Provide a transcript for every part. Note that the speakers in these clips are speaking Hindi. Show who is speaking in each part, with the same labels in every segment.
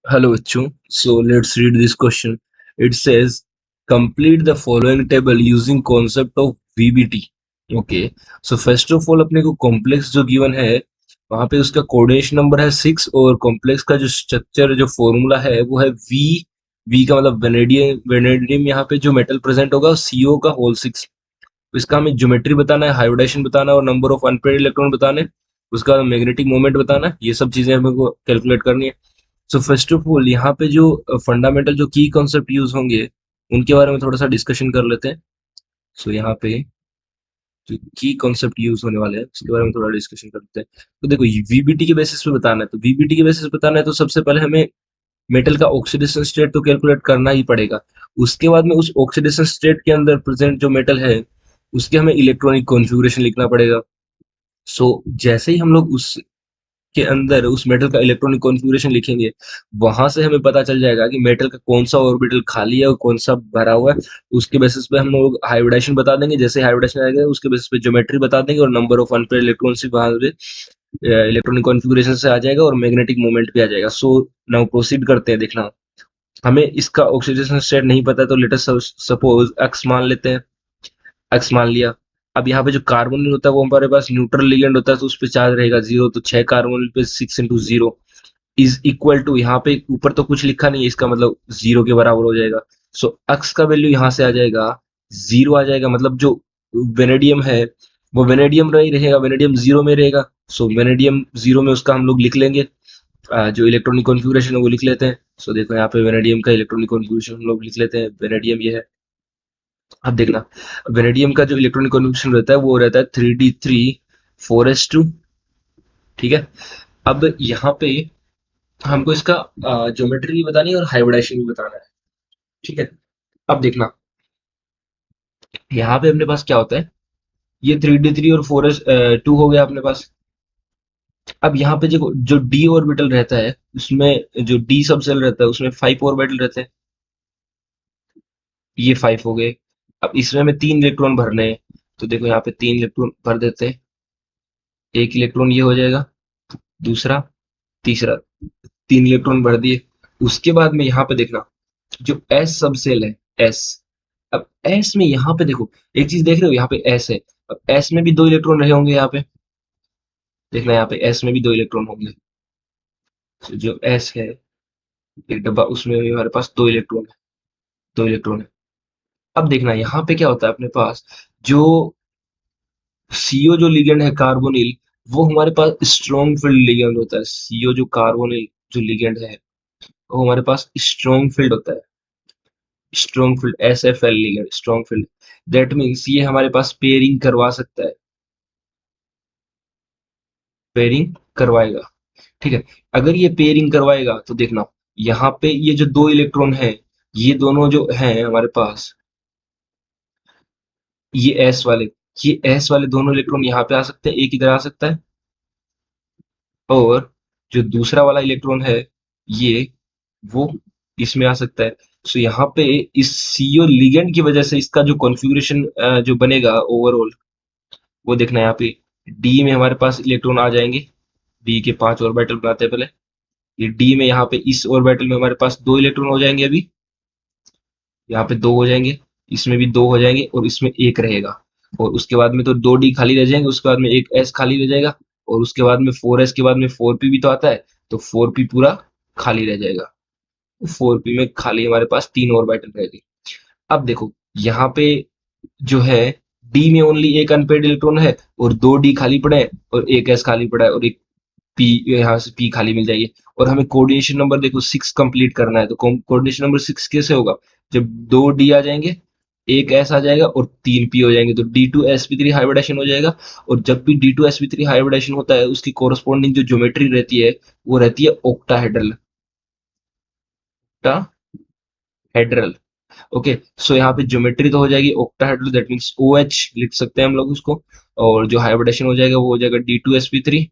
Speaker 1: Hello, Achu. So let's read this question. It says, complete the following table using concept of VBT. Okay. So first of all अपने को कॉम्प्लेक्स जो गिवन है वहां पे उसका कोऑर्डिनेशन नंबर है 6 और कॉम्प्लेक्स का जो स्ट्रक्चर जो फॉर्मूला है वो है वी का मतलब वेनेडियम वेनेडियम यहाँ पे जो मेटल प्रेजेंट होगा CO का होल 6। इसका हमें ज्योमेट्री बताना है, हाइब्रिडाइजेशन बताना है और नंबर ऑफ अनपेयर्ड इलेक्ट्रॉन बताने हैं। उसका मैग्नेटिक मोमेंट बताना है। ये सब चीजें हमें को कैलकुलेट करनी है। सो फर्स्ट ऑफ ऑल यहाँ पे जो फंडामेंटल जो की कॉन्सेप्ट यूज होंगे उनके बारे में थोड़ा सा डिस्कशन कर लेते हैं। सो यहाँ पे जो की कॉन्सेप्ट यूज होने वाले हैं उसके बारे में थोड़ा डिस्कशन करते हैं। तो देखो वीबीटी के बेसिस पे बताना है, तो वीबीटी के बेसिस पे बताना है तो सबसे पहले हमें मेटल का ऑक्सीडेशन स्टेट तो कैलकुलेट करना ही पड़ेगा। उसके बाद में उस ऑक्सीडेशन स्टेट के अंदर प्रेजेंट जो मेटल है उसके हमें इलेक्ट्रॉनिक कॉन्फ़िगरेशन लिखना पड़ेगा। सो जैसे ही हम लोग उस के अंदर उस मेटल का इलेक्ट्रॉनिक कॉन्फ़िगरेशन लिखेंगे, वहां से हमें पता चल जाएगा कि मेटल का कौन सा ऑर्बिटल खाली है और कौन सा भरा हुआ है। उसके बेसिस पे हम लोग हाइब्रिडाइजेशन बता देंगे। जैसे हाइब्रिडाइजेशन आएगा उसके बेसिस पे ज्योमेट्री बता देंगे और नंबर ऑफ अनपेयर्ड इलेक्ट्रॉन से वहां पे इलेक्ट्रॉनिक कॉन्फ़िगरेशन से आ जाएगा और मैग्नेटिक मोमेंट भी आ जाएगा। सो नाउ प्रोसीड करते हैं। देखना, हमें इसका ऑक्सीडेशन स्टेट नहीं पता है तो लेट अस सपोज एक्स मान लेते हैं। एक्स मान लिया। अब यहाँ पे जो कार्बोनिल होता है वो हमारे पास न्यूट्रल लिगेंड होता है तो उस पर चार्ज रहेगा 0। तो 6 कार्बोनिल पे 6 × 0 इज इक्वल टू, यहाँ पे ऊपर तो कुछ लिखा नहीं है, इसका मतलब 0 के बराबर हो जाएगा। सो एक्स का वैल्यू यहाँ से आ जाएगा 0 आ जाएगा। मतलब जो वेनेडियम है वो वेनेडियम नहीं रहेगा, वेनेडियम 0 में रहेगा। सो वेनेडियम 0 में उसका हम लोग लिख लेंगे। जो इलेक्ट्रॉनिक कॉन्फ़िगरेशन है वो लिख लेते हैं। सो देखो यहाँ पे वेनेडियम का इलेक्ट्रॉनिक कॉन्फ़िगरेशन हम लोग लिख लेते हैं। वेनेडियम ये है। अब देखना, वेनेडियम का जो इलेक्ट्रॉनिक कॉन्फ़िगरेशन रहता है वो रहता है 3d3 4s2। ठीक है। अब यहाँ पे हमको इसका ज्योमेट्री भी बतानी है और हाइब्रिडाइजेशन भी बताना है। ठीक है। अब देखना, यहाँ पे अपने पास क्या होता है, ये 3d3 और 4s2 हो गया अपने पास। अब यहाँ पे देखो जो d ऑर्बिटल रहता है उसमें जो d सब सेल रहता है उसमें 5 ऑर्बिटल रहते हैं। ये 5 हो गए। अब इसमें हमें 3 इलेक्ट्रॉन भरने हैं। तो देखो यहाँ पे 3 इलेक्ट्रॉन भर देते हैं। एक इलेक्ट्रॉन ये हो जाएगा, दूसरा, तीसरा। 3 इलेक्ट्रॉन भर दिए। उसके बाद में यहाँ पे देखना, जो एस सब सेल है, एस। अब एस में यहाँ पे देखो, एक चीज देख रहे हो, यहाँ पे एस है। अब एस में भी 2 इलेक्ट्रॉन रहे होंगे यहाँ पे। देखना यहाँ पे एस में भी 2 इलेक्ट्रॉन होंगे। तो जो एस है एक डब्बा, उसमें भी हमारे पास 2 इलेक्ट्रॉन है। 2 इलेक्ट्रॉन है। अब देखना यहाँ पे क्या होता है अपने पास, जो सीओ जो लिगेंड है कार्बोनिल, वो हमारे पास स्ट्रॉन्ग फील्ड लिगेंड होता है। सीओ जो कार्बोनिल जो लिगेंड है वो हमारे पास स्ट्रॉन्ग फील्ड होता है। Strong field, SFL ligand, strong field. That means ये हमारे पास पेयरिंग करवा सकता है, पेयरिंग करवाएगा। ठीक है। अगर ये पेयरिंग करवाएगा तो देखना, यहाँ पे ये जो 2 इलेक्ट्रॉन है, ये दोनों जो हैं हमारे पास, ये एस वाले, ये एस वाले दोनों इलेक्ट्रॉन यहाँ पे आ सकते हैं, एक इधर आ सकता है। और जो दूसरा वाला इलेक्ट्रॉन है ये, वो इसमें आ सकता है। सो यहाँ पे इस सीओ लिगेंड की वजह से इसका जो कॉन्फ़िगरेशन जो बनेगा ओवरऑल, वो देखना यहाँ पे डी में हमारे पास इलेक्ट्रॉन आ जाएंगे। डी के 5 ऑर्बिटल बनाते हैं पहले। ये डी में यहाँ पे इस ऑर्बिटल में हमारे पास 2 इलेक्ट्रॉन हो जाएंगे। अभी यहाँ पे 2 हो जाएंगे, इसमें भी 2 हो जाएंगे और इसमें एक रहेगा। और उसके बाद में तो 2 डी खाली रह जाएंगे, उसके बाद में एक एस खाली रह जाएगा। और उसके बाद में 4s के बाद में 4p भी तो आता है, तो 4p पूरा खाली रह जाएगा। 4p में खाली हमारे पास 3 ऑर्बिटल रहेगी। अब देखो यहाँ पे जो है, डी में ओनली एक अनपेड इलेक्ट्रॉन है और 2 डी खाली पड़े हैं और एक एस खाली पड़ा है और एक पी, यहाँ से पी खाली मिल जाएगी। और हमें कोऑर्डिनेशन नंबर देखो 6 कंप्लीट करना है। तो कोऑर्डिनेशन नंबर 6 कैसे होगा, जब 2 डी आ जाएंगे, एक एस आ जाएगा और 3 पी हो जाएंगे, तो D2sp3 हाइब्रिडाइजेशन हो जाएगा। और जब भी D2sp3 हाइब्रिडाइजेशन होता है उसकी कोरस्पॉन्डिंग जो ज्योमेट्री रहती है वो रहती है ऑक्टाहेड्रल। ऑक्टाहेड्रल। ओके। सो यहाँ पे ज्योमेट्री तो हो जाएगी ऑक्टाहेड्रल, दैट मींस OH लिख सकते हैं हम लोग उसको। और जो हाइब्रिडेशन हो जाएगा वो हो जाएगा D2sp3।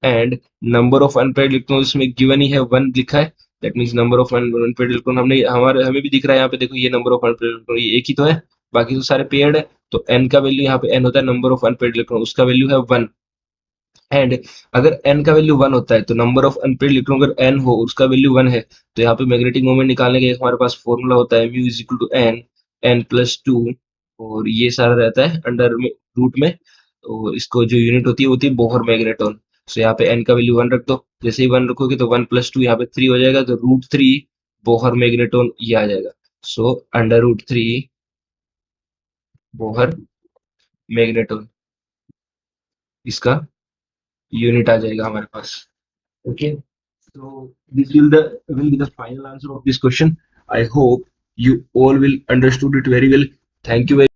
Speaker 1: And number of unpaired electron इसमें गिवन ही है, 1 लिखा है। That means number of unpaired electron हमने हमारे हमें भी दिख रहा है यहाँ पे। देखो ये नंबर ऑफ अनपेयर्ड इलेक्ट्रॉन ये एक ही तो है, बाकी तो सारे पेयर्ड है। तो n का वैल्यू यहाँ पे n होता है, नंबर ऑफ अनपेयर्ड इलेक्ट्रॉन उसका वैल्यू है 1। एंड अगर n का वैल्यू 1 होता है तो नंबर ऑफ अनपेड इलेक्ट्रॉन अगर n हो उसका वैल्यू 1 है तो यहाँ पे मैग्नेटिक मोमेंट निकालने के लिए हमारे पास फॉर्मूला होता है mu is equal to n plus 2 और ये सारा रहता है अंडर में रूट में। तो इसको जो यूनिट होती है बोहर मैग्नेटॉन। सो यहाँ पे n का वैल्यू 1 रख दो, जैसे ही 1 रखोगे तो 1 प्लस 2 यहाँ पे 3 हो जाएगा तो रूट 3 बोहर मैग्नेटॉन ये आ जाएगा। So under root 3 Bohr magneton इसका यूनिट आ जाएगा हमारे पास। Okay, so this will be the final answer of this question. I hope you all will understood it very well. Thank you very